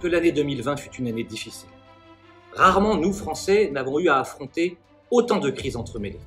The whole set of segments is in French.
que l'année 2020 fut une année difficile. Rarement, nous, Français, n'avons eu à affronter autant de crises entremêlées.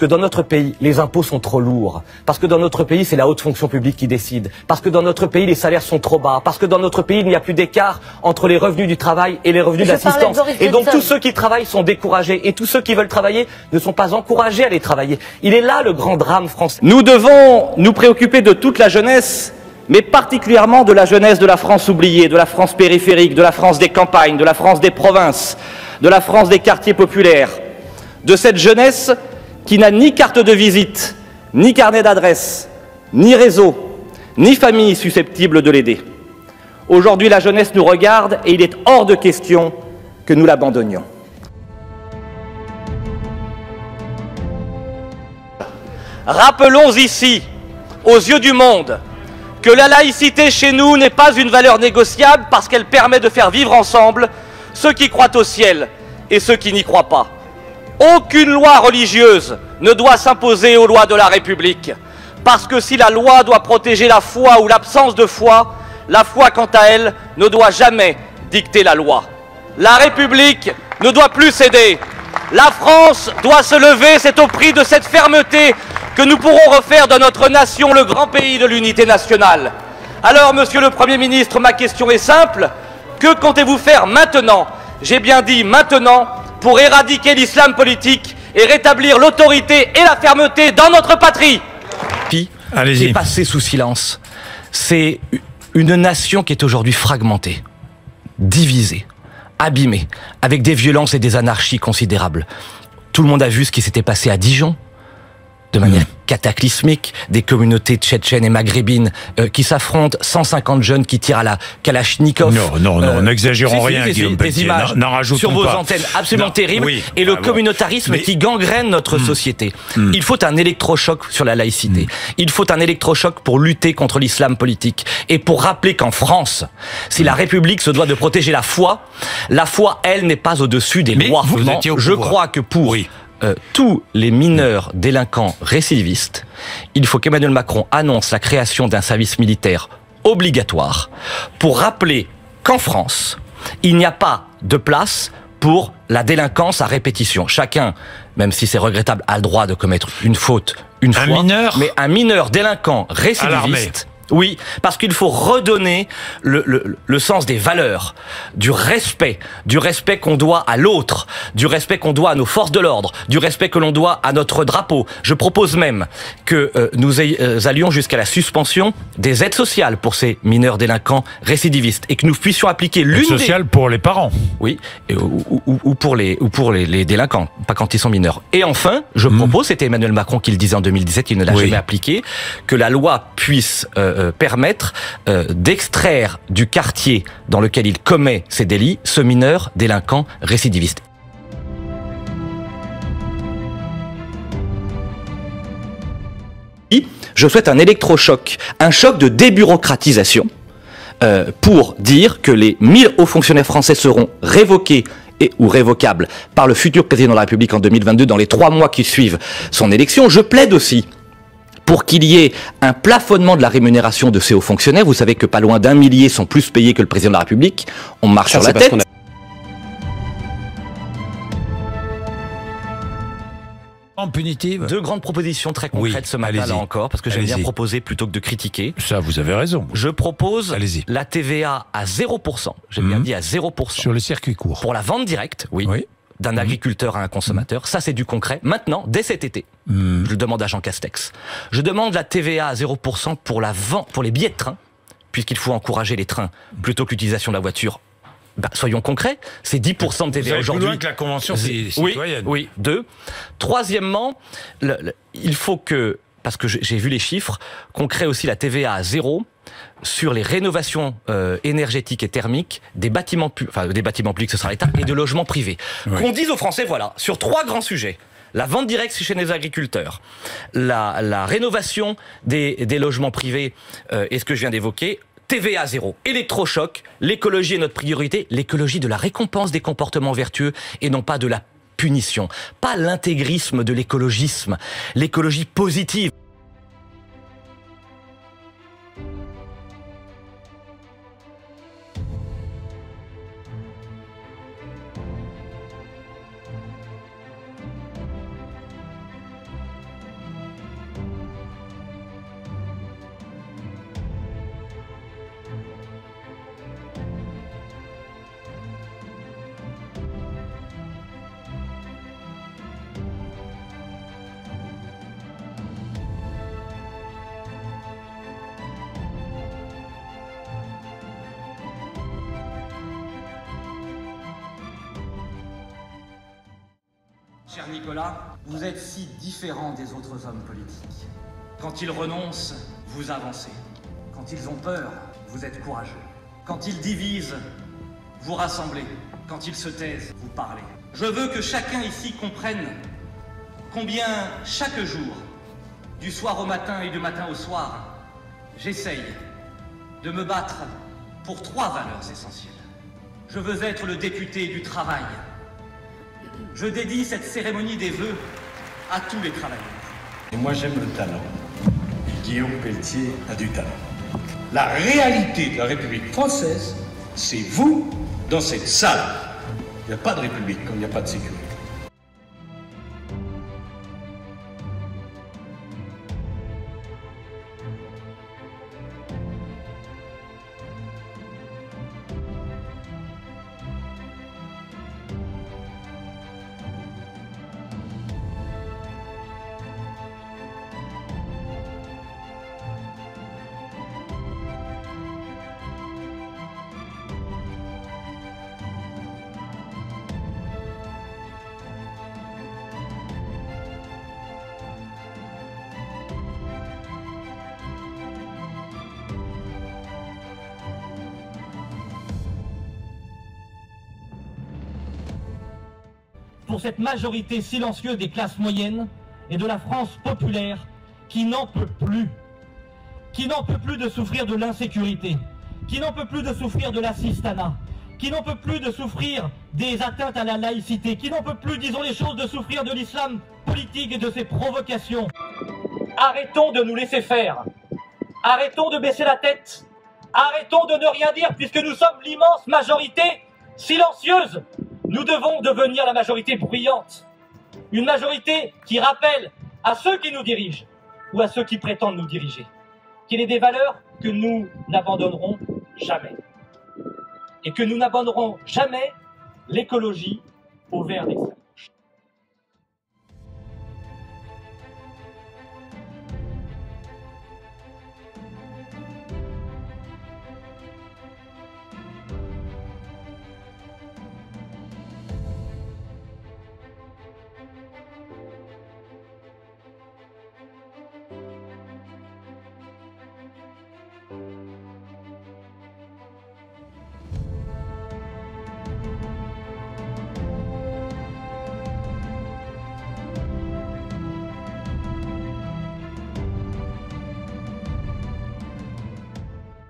que dans notre pays, les impôts sont trop lourds. Parce que dans notre pays, c'est la haute fonction publique qui décide. Parce que dans notre pays, les salaires sont trop bas. Parce que dans notre pays, il n'y a plus d'écart entre les revenus du travail et les revenus d'assistance. Et donc tous ceux qui travaillent sont découragés. Et tous ceux qui veulent travailler ne sont pas encouragés à aller travailler. Il est là le grand drame français. Nous devons nous préoccuper de toute la jeunesse, mais particulièrement de la jeunesse de la France oubliée, de la France périphérique, de la France des campagnes, de la France des provinces, de la France des quartiers populaires, de cette jeunesse qui n'a ni carte de visite, ni carnet d'adresse, ni réseau, ni famille susceptible de l'aider. Aujourd'hui, la jeunesse nous regarde et il est hors de question que nous l'abandonnions. Rappelons ici, aux yeux du monde, que la laïcité chez nous n'est pas une valeur négociable parce qu'elle permet de faire vivre ensemble ceux qui croient au ciel et ceux qui n'y croient pas. Aucune loi religieuse ne doit s'imposer aux lois de la République, parce que si la loi doit protéger la foi ou l'absence de foi, la foi, quant à elle, ne doit jamais dicter la loi. La République ne doit plus céder. La France doit se lever, c'est au prix de cette fermeté que nous pourrons refaire de notre nation le grand pays de l'unité nationale. Alors, Monsieur le Premier ministre, ma question est simple. Que comptez-vous faire maintenant, j'ai bien dit maintenant, pour éradiquer l'islam politique et rétablir l'autorité et la fermeté dans notre patrie? Qui est passé sous silence. C'est une nation qui est aujourd'hui fragmentée, divisée, abîmée, avec des violences et des anarchies considérables. Tout le monde a vu ce qui s'était passé à Dijon, de manière cataclysmique, des communautés tchétchènes et maghrébines qui s'affrontent, 150 jeunes qui tirent à la Kalachnikov. Non, n'exagérons rien, Guillaume Pelletier. Des images sur vos antennes absolument terribles, et le communautarisme qui gangrène notre société. Il faut un électrochoc sur la laïcité. Il faut un électrochoc pour lutter contre l'islam politique. Et pour rappeler qu'en France, si la République se doit de protéger la foi, elle, n'est pas au-dessus des lois. Je crois que pour tous les mineurs délinquants récidivistes, il faut qu'Emmanuel Macron annonce la création d'un service militaire obligatoire pour rappeler qu'en France, il n'y a pas de place pour la délinquance à répétition. Chacun, même si c'est regrettable, a le droit de commettre une faute une fois. Mais un mineur délinquant récidiviste... Oui, parce qu'il faut redonner le sens des valeurs, du respect qu'on doit à l'autre, du respect qu'on doit à nos forces de l'ordre, du respect que l'on doit à notre drapeau. Je propose même que nous allions jusqu'à la suspension des aides sociales pour ces mineurs délinquants récidivistes et que nous puissions appliquer l'une des... sociale pour les parents. Oui, ou pour les délinquants, pas quand ils sont mineurs. Et enfin, je propose, c'était Emmanuel Macron qui le disait en 2017, il ne l'a jamais appliqué, que la loi puisse permettre d'extraire du quartier dans lequel il commet ces délits ce mineur délinquant récidiviste. Je souhaite un électrochoc, un choc de débureaucratisation pour dire que les 1000 hauts fonctionnaires français seront révoqués ou révocables par le futur président de la République en 2022 dans les 3 mois qui suivent son élection. Je plaide aussi pour qu'il y ait un plafonnement de la rémunération de ces hauts fonctionnaires. Vous savez que pas loin d'1 millier sont plus payés que le président de la République. On marche sur la tête. Punitive. 2 grandes propositions très concrètes ce matin là encore, parce que j'aime bien proposer plutôt que de critiquer. Ça, vous avez raison. Je propose la TVA à 0%, j'ai bien dit à 0%. Sur le circuit court. Pour la vente directe, d'un agriculteur à un consommateur. Ça, c'est du concret. Maintenant, dès cet été, je le demande à Jean Castex. Je demande la TVA à 0% pour la vente, pour les billets de train, puisqu'il faut encourager les trains plutôt que l'utilisation de la voiture. Soyons concrets, c'est 10% de TVA aujourd'hui. Plus loin que la convention citoyenne. Oui. 2. Troisièmement, il faut que, parce que j'ai vu les chiffres, qu'on crée aussi la TVA à 0 sur les rénovations énergétiques et thermiques des bâtiments publics, ce sera l'État, et de logements privés. Qu'on dise aux Français, voilà, sur 3 grands sujets. La vente directe chez les agriculteurs, la rénovation des logements privés, et ce que je viens d'évoquer, TVA 0, électrochoc, l'écologie est notre priorité, l'écologie de la récompense des comportements vertueux et non pas de la punition. Pas l'intégrisme de l'écologisme, l'écologie positive. Cher Nicolas, vous êtes si différent des autres hommes politiques. Quand ils renoncent, vous avancez. Quand ils ont peur, vous êtes courageux. Quand ils divisent, vous rassemblez. Quand ils se taisent, vous parlez. Je veux que chacun ici comprenne combien chaque jour, du soir au matin et du matin au soir, j'essaye de me battre pour 3 valeurs essentielles. Je veux être le député du travail. Je dédie cette cérémonie des vœux à tous les travailleurs. Et moi j'aime le talent. Guillaume Pelletier a du talent. La réalité de la République française, c'est vous dans cette salle. Il n'y a pas de République quand il n'y a pas de sécurité. Pour cette majorité silencieuse des classes moyennes et de la France populaire qui n'en peut plus de souffrir de l'insécurité, qui n'en peut plus de souffrir de l'assistanat, qui n'en peut plus de souffrir des atteintes à la laïcité, qui n'en peut plus, disons les choses, de souffrir de l'islam politique et de ses provocations. Arrêtons de nous laisser faire, arrêtons de baisser la tête, arrêtons de ne rien dire puisque nous sommes l'immense majorité silencieuse. Nous devons devenir la majorité bruyante, une majorité qui rappelle à ceux qui nous dirigent ou à ceux qui prétendent nous diriger qu'il est des valeurs que nous n'abandonnerons jamais et que nous n'abandonnerons jamais l'écologie au vert d'extrême gauche.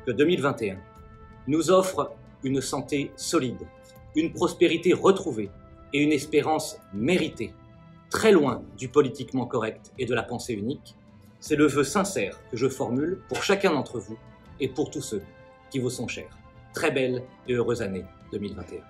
Que 2021 nous offre une santé solide, une prospérité retrouvée et une espérance méritée, très loin du politiquement correct et de la pensée unique, c'est le vœu sincère que je formule pour chacun d'entre vous et pour tous ceux qui vous sont chers. Très belle et heureuse année 2021.